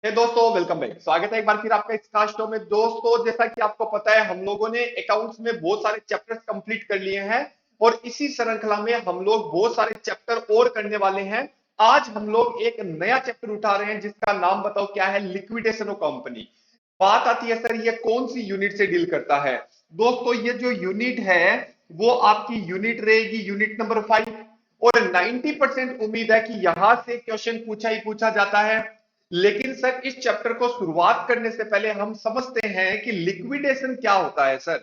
दोस्तों, welcome back. स्वागत है एक बार फिर आपका इस खास शो में। दोस्तों, जैसा कि आपको पता है, हम लोगों ने अकाउंट्स में बहुत सारे चैप्टर्स कंप्लीट कर लिए हैं और इसी श्रृंखला में हम लोग बहुत सारे चैप्टर और करने वाले हैं। आज हम लोग एक नया चैप्टर उठा रहे हैं जिसका नाम बताओ क्या है? Liquidation of company. बात आती है सर, ये कौन सी यूनिट से डील करता है? दोस्तों, ये जो यूनिट है वो आपकी यूनिट रहेगी यूनिट नंबर 5। और 90% उम्मीद है कि यहां से क्वेश्चन पूछा ही पूछा जाता है। लेकिन सर, इस चैप्टर को शुरुआत करने से पहले हम समझते हैं कि लिक्विडेशन क्या होता है सर।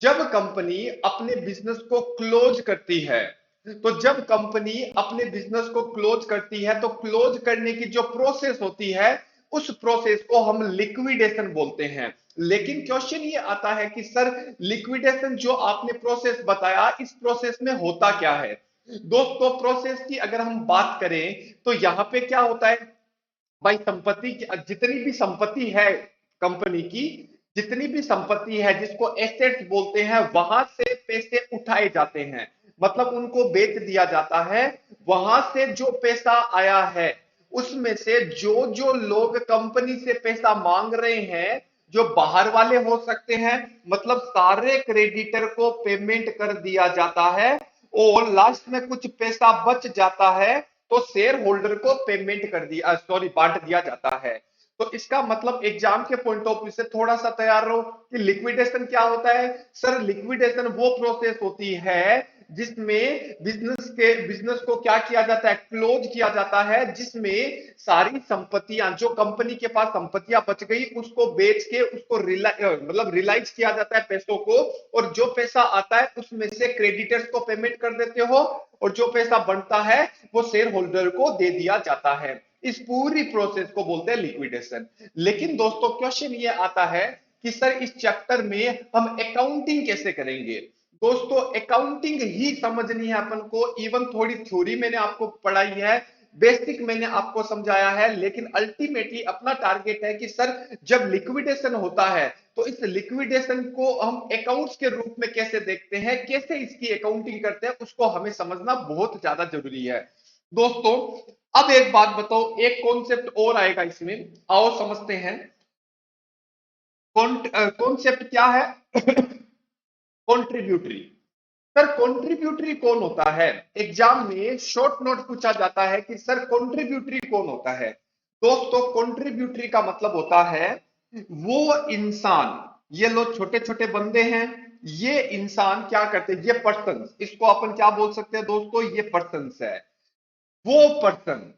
जब कंपनी अपने बिजनेस को क्लोज करती है, तो जब कंपनी अपने बिजनेस को क्लोज करती है तो क्लोज करने की जो प्रोसेस होती है उस प्रोसेस को हम लिक्विडेशन बोलते हैं। लेकिन क्वेश्चन ये आता है कि सर, लिक्विडेशन जो आपने प्रोसेस बताया, इस प्रोसेस में होता क्या है? दोस्तों, प्रोसेस की अगर हम बात करें तो यहां पे क्या होता है भाई? संपत्ति की जितनी भी संपत्ति है कंपनी की, जितनी भी संपत्ति है जिसको एसेट्स बोलते हैं, वहां से पैसे उठाए जाते हैं, मतलब उनको बेच दिया जाता है। वहां से जो पैसा आया है उसमें से जो जो लोग कंपनी से पैसा मांग रहे हैं, जो बाहर वाले हो सकते हैं, मतलब सारे क्रेडिटर को पेमेंट कर दिया जाता है। और लास्ट में कुछ पैसा बच जाता है तो शेयर होल्डर को पेमेंट कर दिया, सॉरी, बांट दिया जाता है। तो इसका मतलब एग्जाम के पॉइंट ऑफ व्यू से थोड़ा सा तैयार रहो कि लिक्विडेशन क्या होता है। सर, लिक्विडेशन वो प्रोसेस होती है जिसमें बिजनेस को क्या किया जाता है? क्लोज किया जाता है, जिसमें सारी संपत्तियां, जो कंपनी के पास संपत्तियां बच गई, उसको बेच के उसको मतलब रिलाइज किया जाता है पैसों को। और जो पैसा आता है उसमें से क्रेडिटर्स को पेमेंट कर देते हो और जो पैसा बनता है वो शेयर होल्डर को दे दिया जाता है। इस पूरी प्रोसेस को बोलते हैं लिक्विडेशन। लेकिन दोस्तों, क्वेश्चन ये आता है कि सर, इस चैप्टर में हम अकाउंटिंग कैसे करेंगे? दोस्तों, अकाउंटिंग ही समझनी है अपन को। इवन थोड़ी थ्योरी मैंने आपको पढ़ाई है, बेसिक मैंने आपको समझाया है, लेकिन अल्टीमेटली अपना टारगेट है कि सर, जब लिक्विडेशन होता है तो इस लिक्विडेशन को हम अकाउंट्स के रूप में कैसे देखते हैं, कैसे इसकी अकाउंटिंग करते हैं, उसको हमें समझना बहुत ज्यादा जरूरी है। दोस्तों, अब एक बात बताओ, एक कॉन्सेप्ट और आएगा इसमें, आओ समझते हैं। कॉन्सेप्ट क्या है? कॉन्ट्रीब्यूटरी। सर, कॉन्ट्रीब्यूटरी कौन होता है? एग्जाम में शॉर्ट नोट पूछा जाता है कि सर, कॉन्ट्रीब्यूटरी कौन होता है? दोस्तों, कॉन्ट्रीब्यूटरी का मतलब होता है वो इंसान, ये लोग छोटे छोटे बंदे हैं, ये इंसान क्या करते हैं? ये पर्सन, इसको अपन क्या बोल सकते हैं दोस्तों? ये पर्सन है। वो पर्सन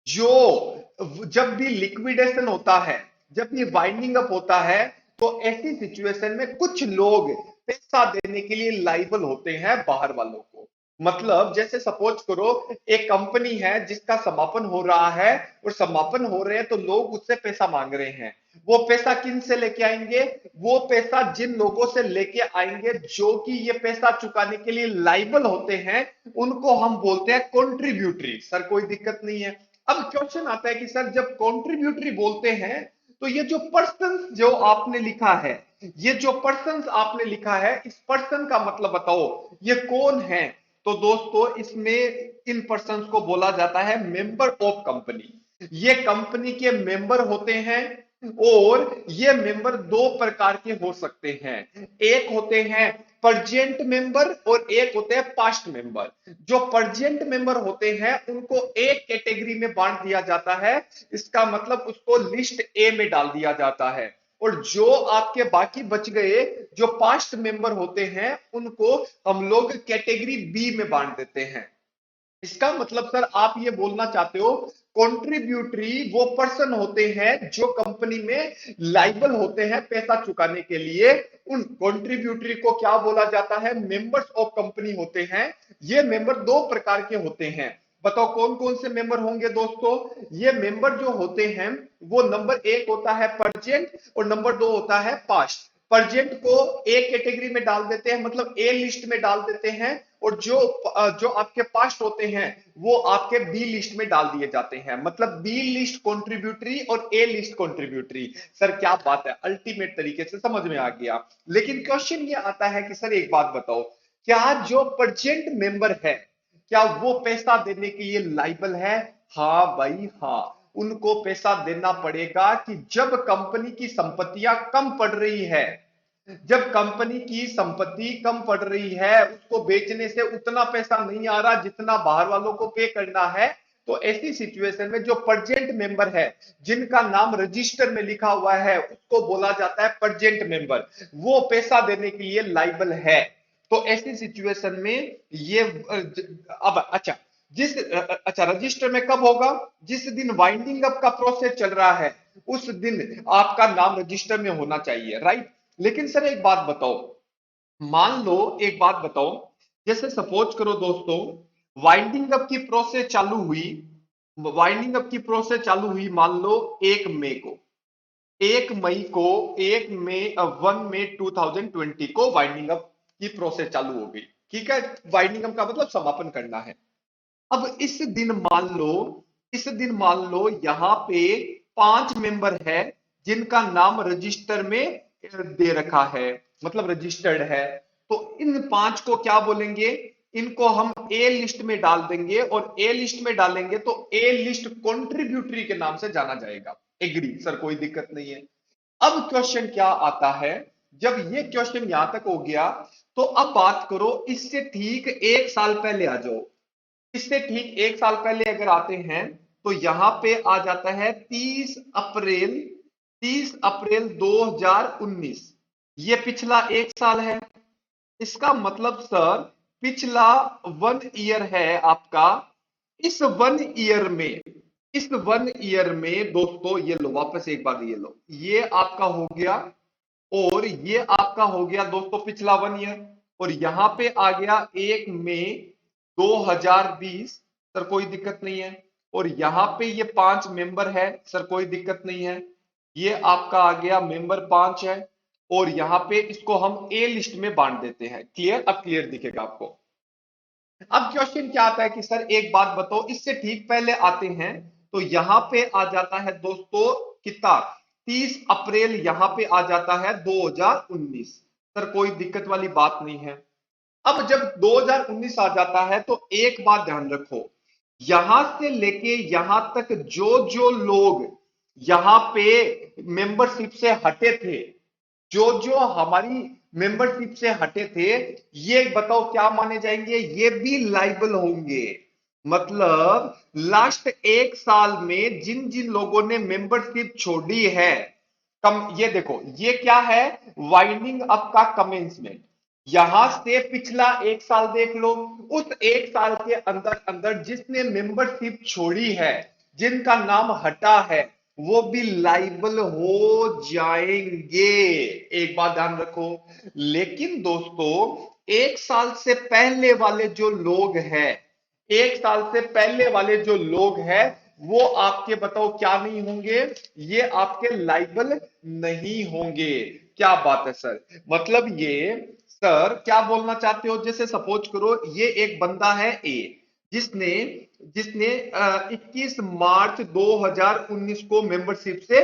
जो, जब भी लिक्विडेशन होता है, जब भी वाइंडिंग अप होता है, तो ऐसी सिचुएशन में कुछ लोग पैसा देने के लिए लाइबल होते हैं बाहर वालों को। मतलब जैसे सपोज करो, एक कंपनी है जिसका समापन हो रहा है और समापन हो रहे हैं तो लोग उससे पैसा मांग रहे हैं। वो पैसा किन से लेके आएंगे? वो पैसा जिन लोगों से लेके आएंगे जो कि ये पैसा चुकाने के लिए लाइबल होते हैं, उनको हम बोलते हैं कॉन्ट्रीब्यूटरी। सर, कोई दिक्कत नहीं है। अब क्वेश्चन आता है कि सर, जब कॉन्ट्रीब्यूटरी बोलते हैं तो ये जो पर्सन जो आपने लिखा है, ये जो पर्सन आपने लिखा है, इस पर्सन का मतलब बताओ, ये कौन है? तो दोस्तों, इसमें इन पर्सन को बोला जाता है मेंबर ऑफ कंपनी। ये कंपनी के मेंबर होते हैं। और ये मेंबर दो प्रकार के हो सकते हैं। एक होते हैं परजेंट मेंबर और एक होते हैं पास्ट मेंबर। जो परजेंट मेंबर होते हैं उनको एक कैटेगरी में बांट दिया जाता है, इसका मतलब उसको लिस्ट ए में डाल दिया जाता है। और जो आपके बाकी बच गए, जो पास्ट मेंबर होते हैं, उनको हम लोग कैटेगरी बी में बांट देते हैं। इसका मतलब सर, आप ये बोलना चाहते हो कॉन्ट्रीब्यूटरी वो पर्सन होते हैं जो कंपनी में लाइबल होते हैं पैसा चुकाने के लिए। उन कॉन्ट्रीब्यूटरी को क्या बोला जाता है? मेंबर्स ऑफ कंपनी होते हैं। ये मेंबर दो प्रकार के होते हैं। बताओ कौन कौन से मेंबर होंगे दोस्तों? ये मेंबर जो होते हैं, वो नंबर एक होता है परजेंट और नंबर दो होता है पास्ट। परजेंट को ए कैटेगरी में डाल देते हैं, मतलब ए लिस्ट में डाल देते हैं। और जो आपके पास्ट होते हैं वो आपके बी लिस्ट में डाल दिए जाते हैं, मतलब बी लिस्ट कंट्रीब्यूटरी और ए लिस्ट कंट्रीब्यूटरी। सर, क्या बात है, अल्टीमेट तरीके से समझ में आ गया। लेकिन क्वेश्चन ये आता है कि सर, एक बात बताओ, क्या जो परजेंट मेंबर है, क्या वो पैसा देने के लिए लाइबल है? हाँ भाई, हाँ। उनको पैसा देना पड़ेगा कि जब कंपनी की संपत्तियां कम पड़ रही है, जब कंपनी की संपत्ति कम पड़ रही है, उसको बेचने से उतना पैसा नहीं आ रहा जितना बाहर वालों को पे करना है, तो ऐसी सिचुएशन में जो परजेंट मेंबर है, जिनका नाम रजिस्टर में लिखा हुआ है, उसको बोला जाता है परजेंट मेंबर, वो पैसा देने के लिए लाइबल है। तो ऐसी सिचुएशन में ये अब अच्छा, अच्छा रजिस्टर में कब होगा? जिस दिन वाइंडिंग अप का प्रोसेस चल रहा है, उस दिन आपका नाम रजिस्टर में होना चाहिए, राइट। लेकिन सर एक बात बताओ, मान लो एक बात बताओ, जैसे सपोज करो दोस्तों, वाइंडिंग अप की प्रोसेस चालू हुई, वाइंडिंग अप की प्रोसेस चालू हुई मान लो 1 मई को, 1 मई को, 1 मई 1 मई 2020 को वाइंडिंग अप की प्रोसेस चालू हो गई, ठीक है। वाइंडिंग अप का मतलब समापन करना है। अब इस दिन मान लो यहां पे 5 मेंबर है जिनका नाम रजिस्टर में दे रखा है, मतलब रजिस्टर्ड है। तो इन 5 को क्या बोलेंगे? इनको हम ए लिस्ट में डाल देंगे, और ए लिस्ट में डालेंगे तो ए लिस्ट कॉन्ट्रीब्यूटरी के नाम से जाना जाएगा। एग्री सर, कोई दिक्कत नहीं है। अब क्वेश्चन क्या आता है, जब ये क्वेश्चन यहां तक हो गया, तो अब बात करो इससे ठीक 1 साल पहले आ जाओ। इससे ठीक 1 साल पहले अगर आते हैं, तो यहां पे आ जाता है 30 अप्रैल, 30 अप्रैल 2019। ये पिछला 1 साल है। इसका मतलब सर पिछला 1 ईयर है आपका। इस 1 ईयर में, इस 1 ईयर में दोस्तों, ये लो वापस एक बार, ये लो, ये आपका हो गया, और ये आपका हो गया दोस्तों पिछला 1 ईयर। और यहां पे आ गया 1 मई 2020, सर कोई दिक्कत नहीं है। और यहां पे ये 5 मेंबर है, सर कोई दिक्कत नहीं है। ये आपका आ गया मेंबर 5 है, और यहां पे इसको हम ए लिस्ट में बांट देते हैं। क्लियर? अब क्लियर दिखेगा आपको। अब क्वेश्चन क्या आता है कि सर एक बात बताओ, इससे ठीक पहले आते हैं, तो यहां पे आ जाता है दोस्तों कितना, 30 अप्रैल यहां पे आ जाता है 2019। सर कोई दिक्कत वाली बात नहीं है। अब जब 2019 आ जाता है, तो एक बात ध्यान रखो, यहां से लेके यहां तक जो जो लोग यहां पे मेंबरशिप से हटे थे, जो जो हमारी मेंबरशिप से हटे थे, ये बताओ क्या माने जाएंगे? ये भी लाइबल होंगे। मतलब लास्ट 1 साल में जिन जिन लोगों ने मेंबरशिप छोड़ी है, कम, ये देखो ये क्या है, वाइंडिंग अप का कमेंसमेंट। यहां से पिछला 1 साल देख लो, उस 1 साल के अंदर अंदर जिसने मेंबरशिप छोड़ी है, जिनका नाम हटा है, वो भी लाइबल हो जाएंगे। एक बात ध्यान रखो। लेकिन दोस्तों 1 साल से पहले वाले जो लोग हैं, 1 साल से पहले वाले जो लोग हैं, वो आपके बताओ क्या नहीं होंगे? ये आपके लाइबल नहीं होंगे। क्या बात है सर, मतलब ये सर क्या बोलना चाहते हो? जैसे सपोज करो ये एक बंदा है ए, जिसने जिसने 21 मार्च 2019 को मेंबरशिप से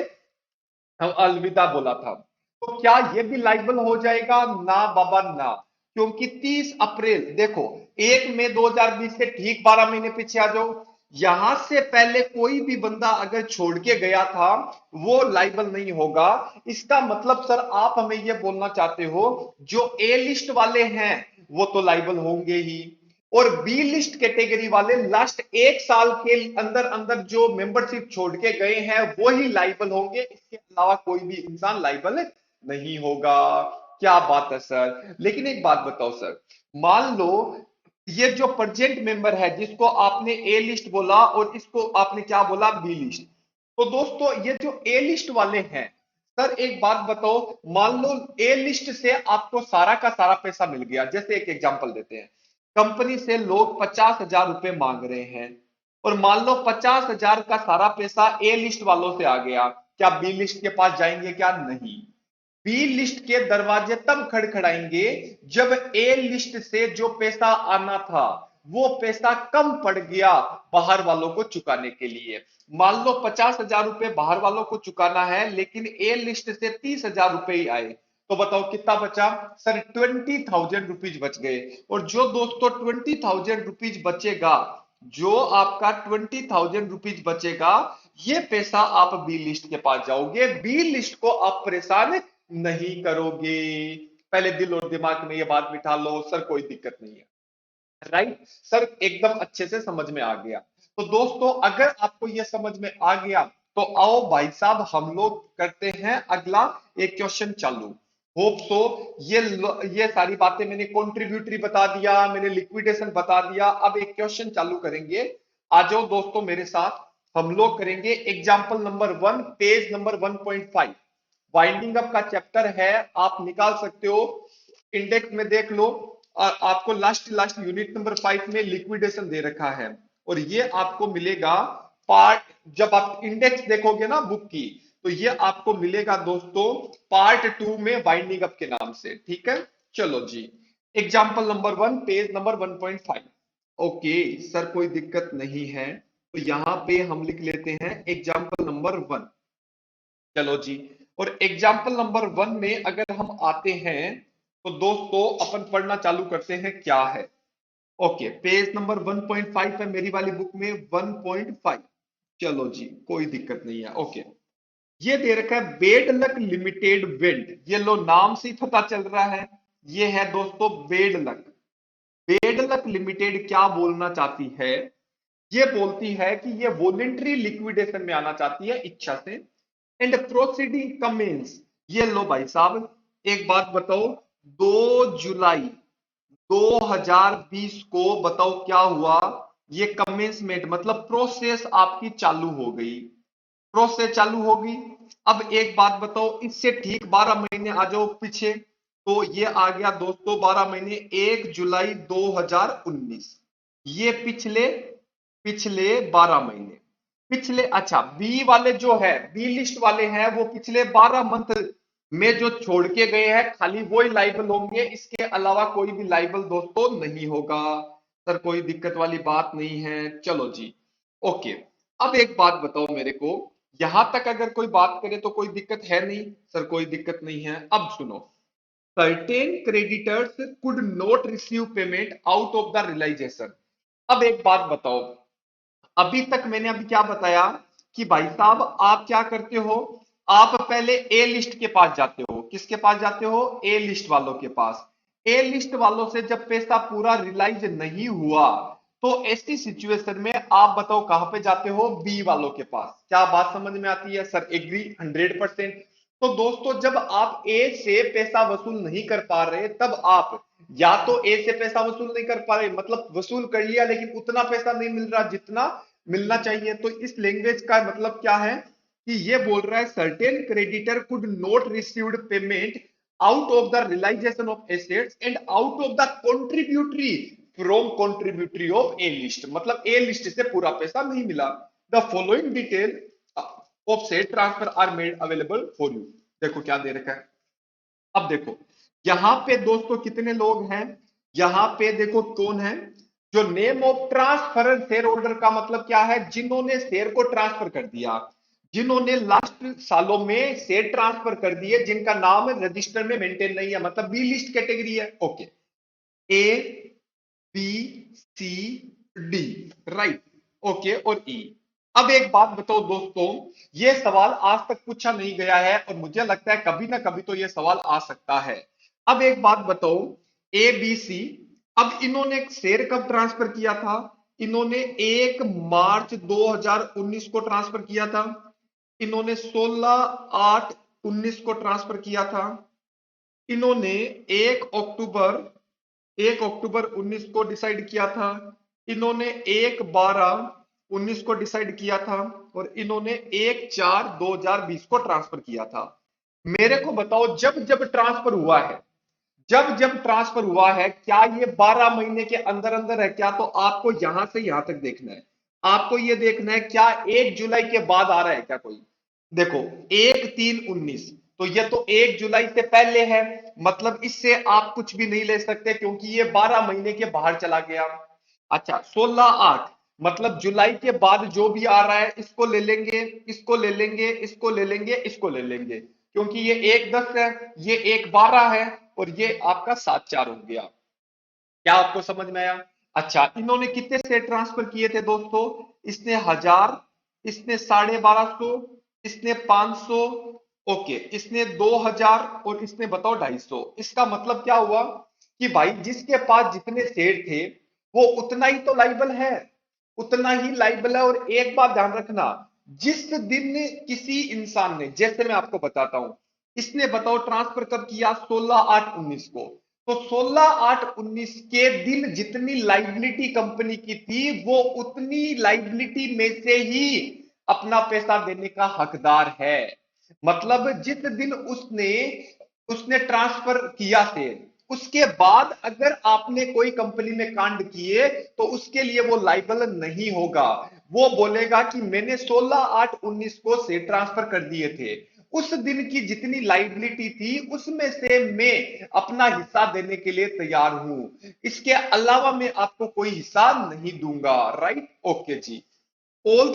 अलविदा बोला था, तो क्या ये भी लाइबल हो जाएगा? ना बाबा ना। क्योंकि 30 अप्रैल देखो, 1 मई 2020 से ठीक 12 महीने पीछे आ जाओ, यहां से पहले कोई भी बंदा अगर छोड़ के गया था, वो लाइबल नहीं होगा। इसका मतलब सर आप हमें ये बोलना चाहते हो, जो ए लिस्ट वाले हैं वो तो लाइबल होंगे ही, और बी लिस्ट कैटेगरी वाले लास्ट 1 साल के अंदर अंदर जो मेंबरशिप छोड़ के गए हैं, वो ही लाइबल होंगे। इसके अलावा कोई भी इंसान लाइबल नहीं होगा। क्या बात है सर। लेकिन एक बात बताओ सर, मान लो ये जो प्रेजेंट मेंबर है, जिसको आपने ए लिस्ट बोला और इसको आपने क्या बोला, बी लिस्ट, तो दोस्तों ये जो ए लिस्ट वाले हैं, सर एक बात बताओ, मान लो ए लिस्ट से आपको सारा का सारा पैसा मिल गया। जैसे एक एग्जांपल देते हैं, कंपनी से लोग 50,000 रुपए मांग रहे हैं, और मान लो 50,000 का सारा पैसा ए लिस्ट वालों से आ गया, क्या बी लिस्ट के पास जाएंगे? क्या नहीं। बी लिस्ट के दरवाजे तब खड़खड़ाएंगे जब ए लिस्ट से जो पैसा आना था, वो पैसा कम पड़ गया बाहर वालों को चुकाने के लिए। मान लो 50,000 रुपए बाहर वालों को चुकाना है, लेकिन ए लिस्ट से 30,000 रुपए ही आए, तो बताओ कितना बचा? सर 20,000 रुपीज बच गए। और जो दोस्तों 20,000 रुपीज बचेगा, जो आपका 20,000 रुपीज बचेगा, ये पैसा आप बी लिस्ट के पास जाओगे, बी लिस्ट को आप परेशान नहीं करोगे। पहले दिल और दिमाग में ये बात बिठा लो, सर कोई दिक्कत नहीं है। राइट सर, एकदम अच्छे से समझ में आ गया। तो दोस्तों अगर आपको यह समझ में आ गया तो आओ भाई साहब हम लोग करते हैं अगला एक क्वेश्चन चालू। होप सो ये सारी बातें मैंने कॉन्ट्रीब्यूटरी बता दिया, मैंने लिक्विडेशन बता दिया, अब एक क्वेश्चन चालू करेंगे। आ जाओ दोस्तों मेरे साथ, हम लोग करेंगे example number 1, page number 1.5। Winding up का चैप्टर है, आप निकाल सकते हो, इंडेक्स में देख लो। और आपको लास्ट लास्ट यूनिट नंबर 5 में लिक्विडेशन दे रखा है, और ये आपको मिलेगा पार्ट, जब आप इंडेक्स देखोगे ना बुक की, तो ये आपको मिलेगा दोस्तों पार्ट 2 में वाइंडिंग अप के नाम से। ठीक है, चलो जी, example number 1 page number 1.5। Okay sir कोई दिक्कत नहीं है, तो यहां पे हम लिख लेते हैं एग्जाम्पल नंबर 1। चलो जी, और एग्जाम्पल नंबर 1 में अगर हम आते हैं तो दोस्तों अपन पढ़ना चालू करते हैं क्या है। ओके, पेज नंबर 1.5 है मेरी वाली बुक में, 1.5। चलो जी, कोई दिक्कत नहीं है। ओके, ये दे रखा है बेड लक लिमिटेड वेंट, ये लो नाम से ही पता चल रहा है, ये है दोस्तों bed luck. Bed luck limited क्या बोलना चाहती है, ये बोलती है कि ये वॉलेंट्री लिक्विडेशन में आना चाहती है इच्छा से, एंड प्रोसीडिंग कमेंस। ये लो भाई साहब, एक बात बताओ, 2 जुलाई 2020 को बताओ क्या हुआ, ये कमेंसमेंट मतलब प्रोसेस आपकी चालू हो गई, प्रोसेस चालू होगी। अब एक बात बताओ, इससे ठीक 12 महीने आ जाओ पीछे, तो ये आ गया दोस्तों 12 महीने 1 जुलाई 2019। ये पिछले पिछले 12 महीने, पिछले, अच्छा बी वाले जो है, बी लिस्ट वाले हैं, वो पिछले 12 मंथ में जो छोड़ के गए हैं खाली वो ही लाइबल होंगे, इसके अलावा कोई भी लाइबल दोस्तों नहीं होगा। सर कोई दिक्कत वाली बात नहीं है, चलो जी। ओके, अब एक बात बताओ मेरे को, यहां तक अगर कोई बात करे तो कोई दिक्कत है नहीं, सर कोई दिक्कत नहीं है। अब सुनो, certain creditors could not receive payment out of the realisation. अब एक बात बताओ, अभी तक मैंने अभी क्या बताया कि भाई साहब आप क्या करते हो, आप पहले ए लिस्ट के पास जाते हो, किसके पास जाते हो, ए लिस्ट वालों के पास। ए लिस्ट वालों से जब पैसा पूरा रियलाइज नहीं हुआ तो ऐसी सिचुएशन में आप बताओ कहां पे जाते हो, बी वालों के पास। क्या बात समझ में आती है सर, एग्री 100%। तो दोस्तों जब आप ए से पैसा वसूल नहीं कर पा रहे, तब आप या तो ए से पैसा वसूल नहीं कर पा रहे, मतलब वसूल कर लिया लेकिन उतना पैसा नहीं मिल रहा जितना मिलना चाहिए, तो इस लैंग्वेज का मतलब क्या है कि ये बोल रहा है certain creditor could not received payment out of the realisation of assets and out of the contributory from contributory of A list, मतलब ए लिस्ट से पूरा पैसा नहीं मिला। The following detail of set transfer are made available for you. देखो क्या दे रखा है, अब देखो यहां पे दोस्तों कितने लोग हैं, यहां पे देखो कौन है, जो name of transfer share holder का मतलब क्या है, जिन्होंने शेयर को ट्रांसफर कर दिया, जिन्होंने लास्ट सालों में शेयर ट्रांसफर कर दिए, जिनका नाम रजिस्टर में मेंटेन नहीं है, मतलब बी लिस्ट कैटेगरी है। Okay, A B C D, right, okay, और ई। अब एक बात बताओ दोस्तों, ये सवाल आज तक पूछा नहीं गया है और मुझे लगता है कभी ना कभी तो ये सवाल आ सकता है। अब एक बात बताओ, ए बी सी, अब इन्होंने शेयर कब ट्रांसफर किया था, इन्होंने 1 मार्च 2019 को ट्रांसफर किया था, इन्होंने 16/8/19 को ट्रांसफर किया था, इन्होंने 1 अक्टूबर 1 अक्टूबर 19 को डिसाइड किया था, इन्होंने 1/12/19 को डिसाइड किया था, और इन्होंने 1/4/2020 को ट्रांसफर किया था। मेरे को बताओ जब जब ट्रांसफर हुआ है, जब जब ट्रांसफर हुआ है, क्या ये 12 महीने के अंदर अंदर है क्या, तो आपको यहां से यहां तक देखना है, आपको ये देखना है क्या 1 जुलाई के बाद आ रहा है क्या कोई। देखो 1/3/19, तो ये तो 1 जुलाई से पहले है, मतलब इससे आप कुछ भी नहीं ले सकते क्योंकि ये 12 महीने के बाहर चला गया। अच्छा 16/8, मतलब जुलाई के बाद जो भी आ रहा है इसको ले लेंगे, इसको ले लेंगे, इसको ले लेंगे, इसको ले लेंगे, क्योंकि ये 1/10 है, ये 1/12 है, और ये आपका 7/4 हो गया। क्या आपको समझ में आया। अच्छा इन्होंने कितने शेयर ट्रांसफर किए थे दोस्तों, इसने 1000 इसने 1250, इसने 500, ओके, इसने 2000 और इसने बताओ 250। इसका मतलब क्या हुआ कि भाई जिसके पास जितने शेयर थे वो उतना ही तो लाइबल है, उतना ही लाइबल है। और एक बात ध्यान रखना, जिस दिन किसी इंसान ने, जैसे मैं आपको बताता हूं, इसने बताओ ट्रांसफर कब किया, 16/8/19 को, तो 16/8/19 के दिन जितनी लाइबिलिटी कंपनी की थी वो उतनी लाइबिलिटी में से ही अपना पैसा देने का हकदार है। मतलब जिस दिन उसने उसने ट्रांसफर किया थे, उसके बाद अगर आपने कोई कंपनी में कांड किए तो उसके लिए वो लाइबल नहीं होगा। वो बोलेगा कि मैंने 16/8/19 को से ट्रांसफर कर दिए थे, उस दिन की जितनी लाइबिलिटी थी उसमें से मैं अपना हिस्सा देने के लिए तैयार हूं, इसके अलावा मैं आपको कोई हिस्सा नहीं दूंगा। राइट, ओके जी। ऑल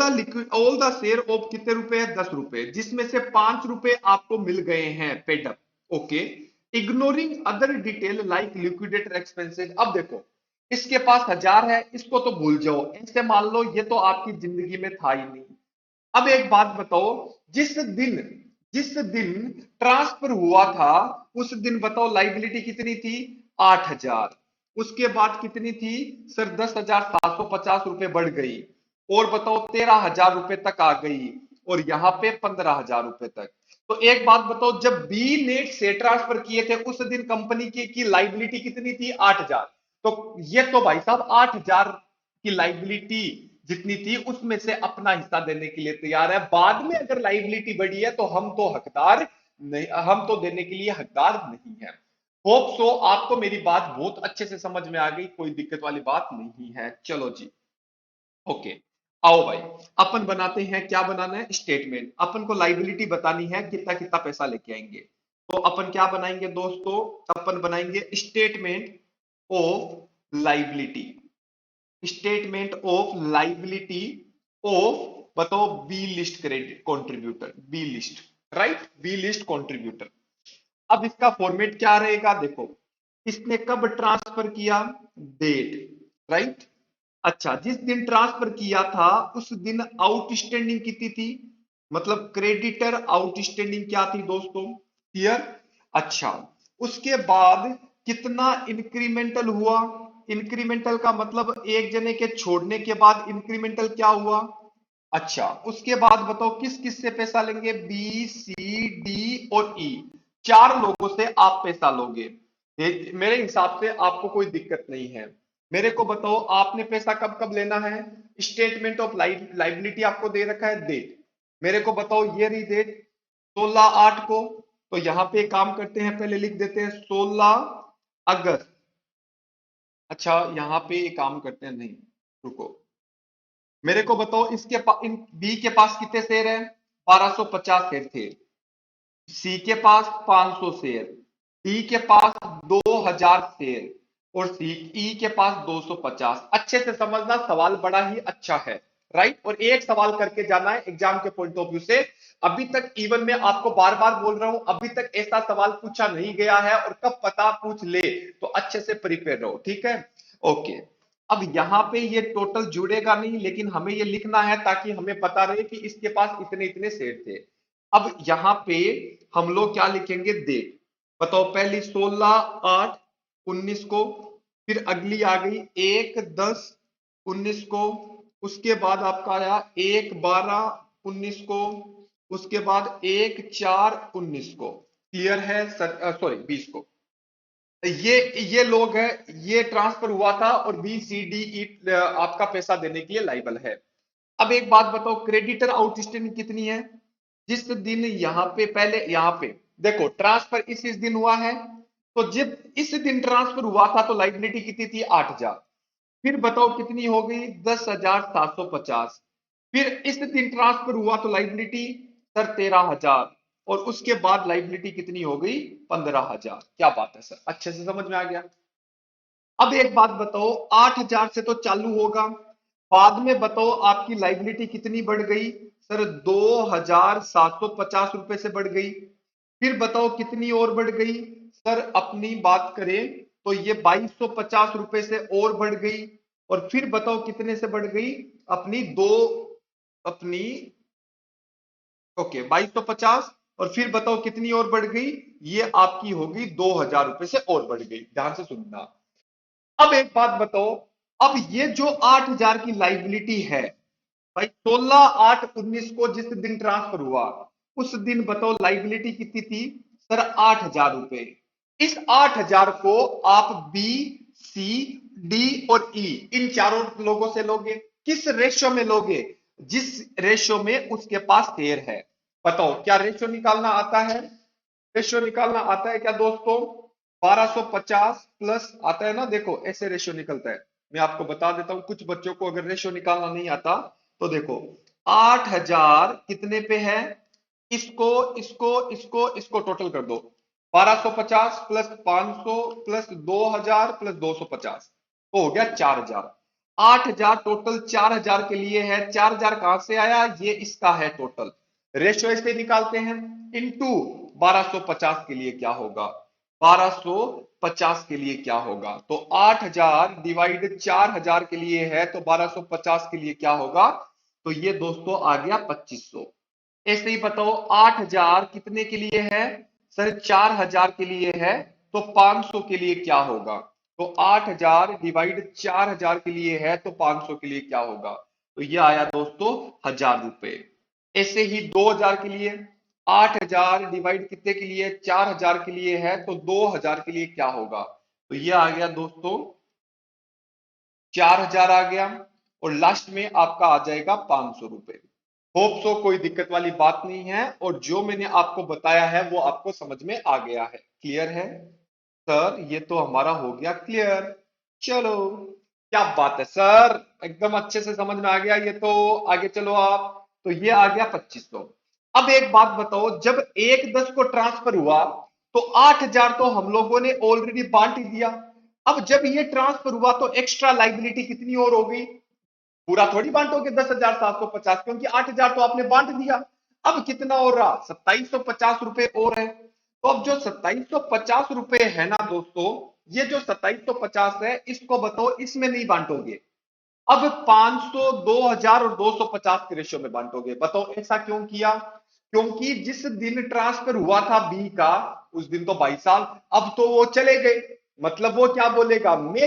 द शेयर ऑफ कितने रुपए है, 10 रुपए, जिसमें से 5 रुपए आपको मिल गए हैं paid up. Okay, ignoring other detail like liquidator expenses. अब देखो, इसके पास 1000 है, इसको तो भूल जाओ, ऐसे मान लो ये तो आपकी जिंदगी में था ही नहीं। अब एक बात बताओ, जिस दिन जिस दिन ट्रांसफर हुआ था उस दिन बताओ लाइबिलिटी कितनी थी, 8000। उसके बाद कितनी थी सर, 10,750 रुपए बढ़ गई, और बताओ 13,000 रुपए तक आ गई, और यहां पे 15,000 रुपए तक। तो एक बात बताओ, जब बी नेट से ट्रांसफर किए थे उस दिन कंपनी की लाइबिलिटी कितनी थी, 8000। तो ये तो भाई साहब 8000 की लाइबिलिटी जितनी थी उसमें से अपना हिस्सा देने के लिए तैयार है। बाद में अगर लाइबिलिटी बढ़ी है तो हम तो हकदार नहीं, हम तो देने के लिए हकदार नहीं है। होप सो आपको मेरी बात बहुत अच्छे से समझ में आ गई, कोई दिक्कत वाली बात नहीं है। चलो जी, ओके, आओ भाई, अपन बनाते हैं, क्या बनाना है, स्टेटमेंट। अपन को लाइबिलिटी बतानी है, कितना कितना पैसा लेके आएंगे। तो अपन क्या बनाएंगे दोस्तों, अपन बनाएंगे statement of liability, statement of liability of, बताओ, B list credit contributor, B list, right, B list contributor. अब इसका फॉर्मेट क्या रहेगा, देखो, इसने कब ट्रांसफर किया, डेट, राइट। अच्छा, जिस दिन ट्रांसफर किया था उस दिन आउटस्टैंडिंग कितनी थी, मतलब क्रेडिटर आउटस्टैंडिंग क्या थी दोस्तों, क्लियर। अच्छा, उसके बाद कितना इंक्रीमेंटल हुआ, इंक्रीमेंटल का मतलब एक जने के छोड़ने के बाद इंक्रीमेंटल क्या हुआ। अच्छा, उसके बाद बताओ किस किस से पैसा लेंगे, बी सी डी और ई, चार लोगों से आप पैसा लोगे। मेरे हिसाब से आपको कोई दिक्कत नहीं है। मेरे को बताओ आपने पैसा कब कब लेना है, स्टेटमेंट ऑफ लाइबिलिटी आपको दे रखा है डेट, मेरे को बताओ ये रही डेट 16/8 को। तो यहां पे काम करते हैं, पहले लिख देते हैं 16 अगस्त। अच्छा, यहां पे एक काम करते हैं, नहीं, रुको, मेरे को बताओ इसके इन बी के पास कितने शेयर है, 1250 शेयर थे, सी के पास 500 शेयर, डी के पास 2000 शेयर, और सी ई के पास 250। अच्छे से समझना, सवाल बड़ा ही अच्छा है, राइट। और एक सवाल करके जाना है एग्जाम के पॉइंट ऑफ व्यू से। अभी तक इवन मैं आपको बार बार बोल रहा हूं, अभी तक ऐसा सवाल पूछा नहीं गया है, और कब पता पूछ ले तो अच्छे से प्रिपेयर रहो, ठीक है, ओके। अब यहां पे ये टोटल जुड़ेगा नहीं, लेकिन हमें ये लिखना है ताकि हमें पता रहे कि इसके पास इतने इतने शेयर थे। अब यहां पे हम लोग क्या लिखेंगे, डेट, बताओ, पहली 16/8/19 को, फिर अगली आ गई 1/10/19 को, उसके बाद आपका आया 1/12/19 को, उसके बाद 1/4/19 को। क्लियर है सर, सॉरी 20 को। ये लोग हैं, ये ट्रांसफर हुआ था, और बी सी डी ई आपका पैसा देने के लिए लाइबल है। अब एक बात बताओ, क्रेडिटर आउटस्टैंडिंग कितनी है, जिस दिन यहां पे, पहले यहां पे देखो ट्रांसफर इस दिन हुआ है, तो जब इस दिन ट्रांसफर हुआ था तो लाइबिलिटी कितनी थी, 8000। फिर बताओ कितनी हो गई, 10,750। फिर इस दिन ट्रांसफर हुआ तो लाइबिलिटी सर 13,000, और उसके बाद लाइबिलिटी कितनी हो गई, 15,000। क्या बात है सर, अच्छे से समझ में आ गया। अब एक बात बताओ, 8,000 से तो चालू होगा, बाद में बताओ आपकी लाइबिलिटी कितनी बढ़ गई, सर 2,750 रुपए से बढ़ गई। फिर बताओ कितनी और बढ़ गई, सर अपनी बात करें तो ये 2,250 रुपए से और बढ़ गई। और फिर बताओ कितने से बढ़ गई, अपनी 2 अपनी, ओके 2250, और फिर बताओ कितनी और बढ़ गई, ये आपकी होगी 2000 रुपए से और बढ़ गई। ध्यान से सुनना। अब एक बात बताओ, अब ये जो 8000 की लाइबिलिटी है भाई, 16/8/19 को जिस दिन ट्रांसफर हुआ उस दिन बताओ लाइबिलिटी कितनी थी सर, 8000 रुपए। इस 8000 को आप बी, सी, डी और ई इन चारों लोगों से लोगे। किस रेशियो में लोगे? जिस रेशियो में उसके पास शेयर है। बताओ क्या रेशियो निकालना आता है? रेशियो निकालना आता है क्या दोस्तों? 1250 प्लस आता है ना, देखो ऐसे रेशियो निकलता है। मैं आपको बता देता हूं, कुछ बच्चों को अगर रेशियो निकालना नहीं आता तो देखो 8000 कितने पे है, इसको इसको इसको इसको टोटल कर दो, 1250 प्लस 500 प्लस 2000 प्लस 250, तो हो गया 4000। 8000 टोटल 4000 के लिए है। 4000 कहां से आया? ये इसका है टोटल। रेशियो ऐसे निकालते हैं, इनटू 1250 के लिए क्या होगा, 1250 के लिए क्या होगा, तो 8000 डिवाइड 4000 के लिए है, तो 1250 के लिए क्या होगा, तो ये दोस्तों आ गया 2500। ऐसे ही बताओ 8000 कितने के लिए है सर, 4000 के लिए है, तो 500 के लिए क्या होगा, तो 8000 डिवाइड 4000 के लिए है, तो 500 के लिए क्या होगा, तो ये आया दोस्तों 1000 रुपए। ऐसे ही 2000 के लिए, 8000 डिवाइड कितने के लिए, 4000 के लिए है, तो 2000 के लिए क्या होगा, तो ये आ गया दोस्तों 4000 आ गया, और लास्ट में आपका आ जाएगा 500 रुपए। होप सो कोई दिक्कत वाली बात नहीं है, और जो मैंने आपको बताया है वो आपको समझ में आ गया है, क्लियर है? सर ये तो हमारा हो गया क्लियर। चलो, क्या बात है सर, एकदम अच्छे से समझ में आ गया ये तो। आगे चलो आप। तो ये आ गया 2500। अब एक बात बताओ, जब 1/10 को ट्रांसफर हुआ तो 8000 तो हम लोगों ने ऑलरेडी बांट ही दिया। अब जब ये ट्रांसफर हुआ तो एक्स्ट्रा लाइबिलिटी कितनी और हो गई? पूरा थोड़ी बांटोगे 10,750, क्योंकि 8000 तो आपने बांट दिया। अब कितना हो रहा? 2750 रुपए और है। तो अब जो 2750 रुपए है ना दोस्तों, ये जो 2750 है, इसको बताओ इसमें नहीं बांटोगे, अब 500, 2000 और 250 के रेशियो में बांटोगे। बताओ ऐसा क्यों किया? क्योंकि जिस दिन ट्रांसफर हुआ था बी का, उस दिन तो 22 साल, अब तो वो चले गए। मतलब वो क्या बोलेगा, मैंने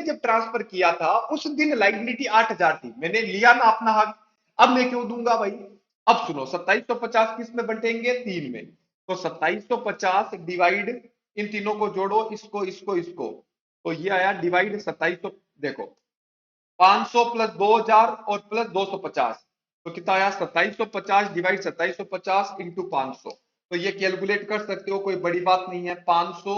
जब ट्रांसफर किया था उस दिन लाइबिलिटी 8000 थी, मैंने लिया ना अपना हक, अब मैं क्यों दूंगा भाई? अब सुनो, 2750 किस में बंटेंगे? 3 में। तो 2750 डिवाइड, इन तीनों को जोड़ो, इसको इसको इसको, तो ये आया डिवाइड 2700। देखो 500 प्लस 2000 और प्लस 250, तो कितना आया? 2750 डिवाइड 2750 इंटू 500। तो ये कैलकुलेट कर सकते हो, कोई बड़ी बात नहीं है। 500,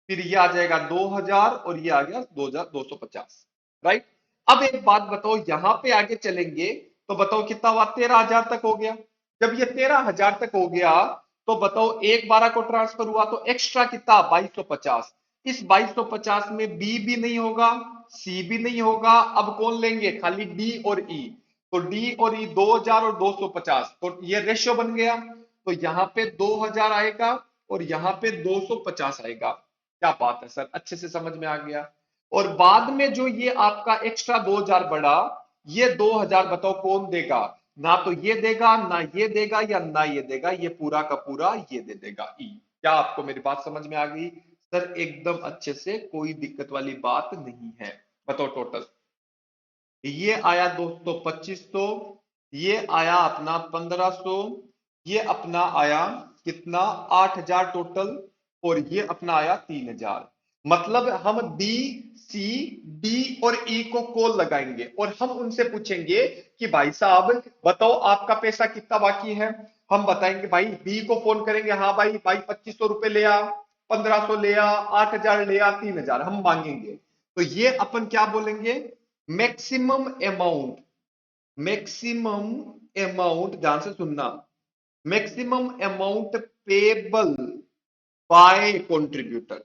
फिर ये आ जाएगा 2000, और ये आ गया 2250, राइट। अब एक बात बताओ, यहां पे आगे चलेंगे तो बताओ कितना हुआ? 13000 तक हो गया। जब ये 13000 तक हो गया तो बताओ 1/12 को ट्रांसफर हुआ, तो एक्स्ट्रा कितना? 2250। इस 2250 में बी भी नहीं होगा, सी भी नहीं होगा, अब कौन लेंगे? खाली डी और ई। तो डी और ई 2000 और 250, तो ये रेशियो बन गया। तो यहां पे 2000 आएगा और यहां पे 250 आएगा। क्या बात है सर, अच्छे से समझ में आ गया। और बाद में जो ये आपका एक्स्ट्रा 2000 बढ़ा, ये 2000 बताओ कौन देगा? ना तो ये देगा, ना ये देगा, या ना ये देगा, ये पूरा का पूरा ये दे देगा, ई। क्या आपको मेरी बात समझ में आ गई? सर एकदम अच्छे से, कोई दिक्कत वाली बात नहीं है। बताओ टोटल ये आया दोस्तों 2500, ये आया अपना 1500, ये अपना आया कितना? 8000 टोटल, और ये अपना आया 3000। मतलब हम बी, सी, डी और ई को कॉल लगाएंगे और हम उनसे पूछेंगे कि भाई साहब बताओ आपका पैसा कितना बाकी है। हम बताएंगे भाई, बी को फोन करेंगे, हाँ भाई 2500 रुपए ले आ, 1500 ले आ, 8000 ले आ, 3000 हम मांगेंगे। तो ये अपन क्या बोलेंगे? मैक्सिमम अमाउंट, मैक्सिमम अमाउंट, ध्यान से सुनना, maximum amount payable by contributor.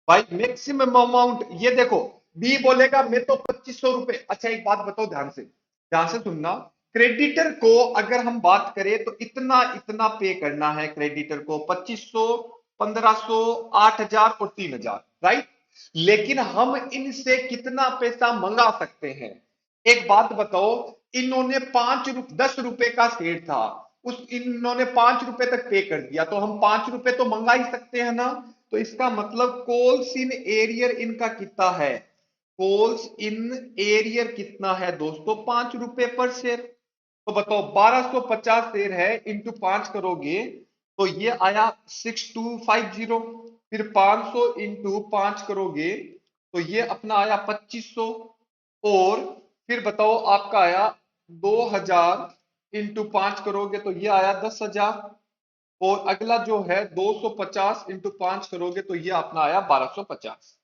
भाई मैक्सिमम अमाउंट, ये देखो बी बोलेगा मैं तो 2500 रुपए। अच्छा एक बात बताओ, ध्यान से सुनना, क्रेडिटर को अगर हम बात करें तो इतना इतना पे करना है क्रेडिटर को, 2500, 1500, 8000 और 3000, राइट। लेकिन हम इनसे कितना पैसा मंगा सकते हैं? एक बात बताओ, इन्होंने 10 रुपए का शेयर था, उस इन्होंने 5 रुपए तक पे कर दिया, तो हम 5 रुपए तो मंगा ही सकते हैं ना। तो इसका मतलब कोल्स इन एरियर इनका कितना है, कोल्स इन एरियर कितना है दोस्तों, 5 रुपए पर शेयर। तो बताओ 1250 शेयर है, इंटू 5 करोगे तो ये आया 6250। फिर 500 इंटू 5 करोगे तो ये अपना आया 2500। और फिर बताओ आपका आया 2000 इंटू 5 करोगे तो ये आया 10,000। और अगला जो है 250 इंटू 5 करोगे तो ये अपना आया 1250।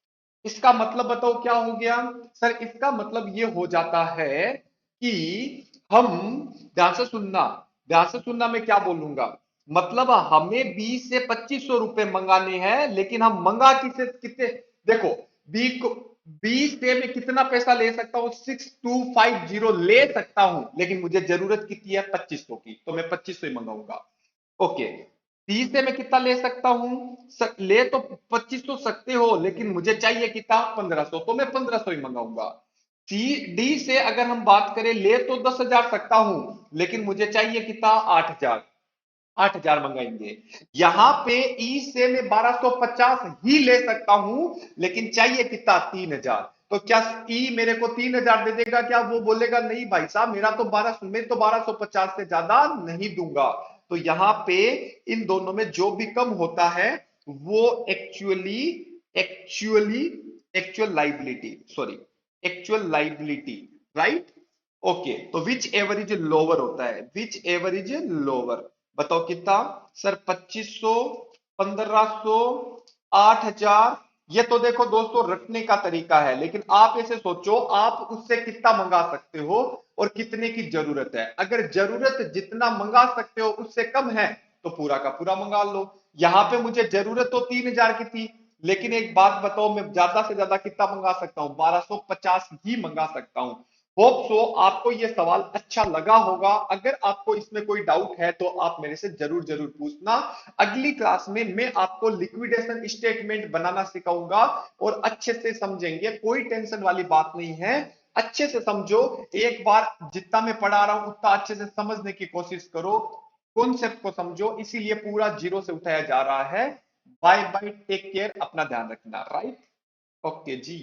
इसका मतलब बताओ क्या हो गया सर, इसका मतलब ये हो जाता है कि हम, ध्यान से सुनना, ध्यान से सुनना, मैं क्या बोलूंगा, मतलब हमें 20 से 2500 रुपए मंगाने हैं, लेकिन हम मंगा किसे कितने, देखो बी को, 20 से मैं कितना पैसा ले सकता हूं, 6250 ले सकता हूं, लेकिन मुझे जरूरत कितनी है 2500 की, तो मैं 2500 ही मंगाऊंगा। ओके, 30 से मैं कितना ले सकता हूं, ले तो 2500 सकते हो, लेकिन मुझे चाहिए कितना 1500, तो मैं 1500 ही मंगाऊंगा। सी डी से अगर हम बात करें, ले तो 10,000 सकता हूं, लेकिन मुझे चाहिए कितना 8,000, 8,000 मंगाएंगे। यहां पे ई से मैं 1250 ही ले सकता हूं, लेकिन चाहिए कितना 3,000। तो क्या ई मेरे को 3,000 दे देगा, क्या वो बोलेगा नहीं भाई साहब मेरा तो 1200, मैं तो 1250 से ज्यादा नहीं दूंगा। तो यहां पे इन दोनों में जो भी कम होता है वो actually actually actual liability, sorry actual liability, right. Okay, तो विच एवरेज लोअर होता है, विच एवरेज लोअर। बताओ कितना सर, 2500, 1500, 8,000। ये तो देखो दोस्तों रटने का तरीका है, लेकिन आप ऐसे सोचो आप उससे कितना मंगा सकते हो और कितने की जरूरत है। अगर जरूरत जितना मंगा सकते हो उससे कम है तो पूरा का पूरा मंगा लो। यहां पे मुझे जरूरत तो 3,000 की थी, लेकिन एक बात बताओ मैं ज्यादा से ज्यादा कितना मंगा सकता हूं, 1250 ही मंगा सकता हूं। होप सो आपको ये सवाल अच्छा लगा होगा। अगर आपको इसमें कोई डाउट है तो आप मेरे से जरूर जरूर पूछना। अगली क्लास में मैं आपको लिक्विडेशन स्टेटमेंट बनाना सिखाऊंगा और अच्छे से समझेंगे, कोई टेंशन वाली बात नहीं है। अच्छे से समझो, एक बार जितना मैं पढ़ा रहा हूं उतना अच्छे से समझने की कोशिश करो, कॉन्सेप्ट को समझो, इसीलिए पूरा जीरो से उठाया जा रहा है। बाय बाय, टेक केयर, अपना ध्यान रखना, राइट। ओके जी।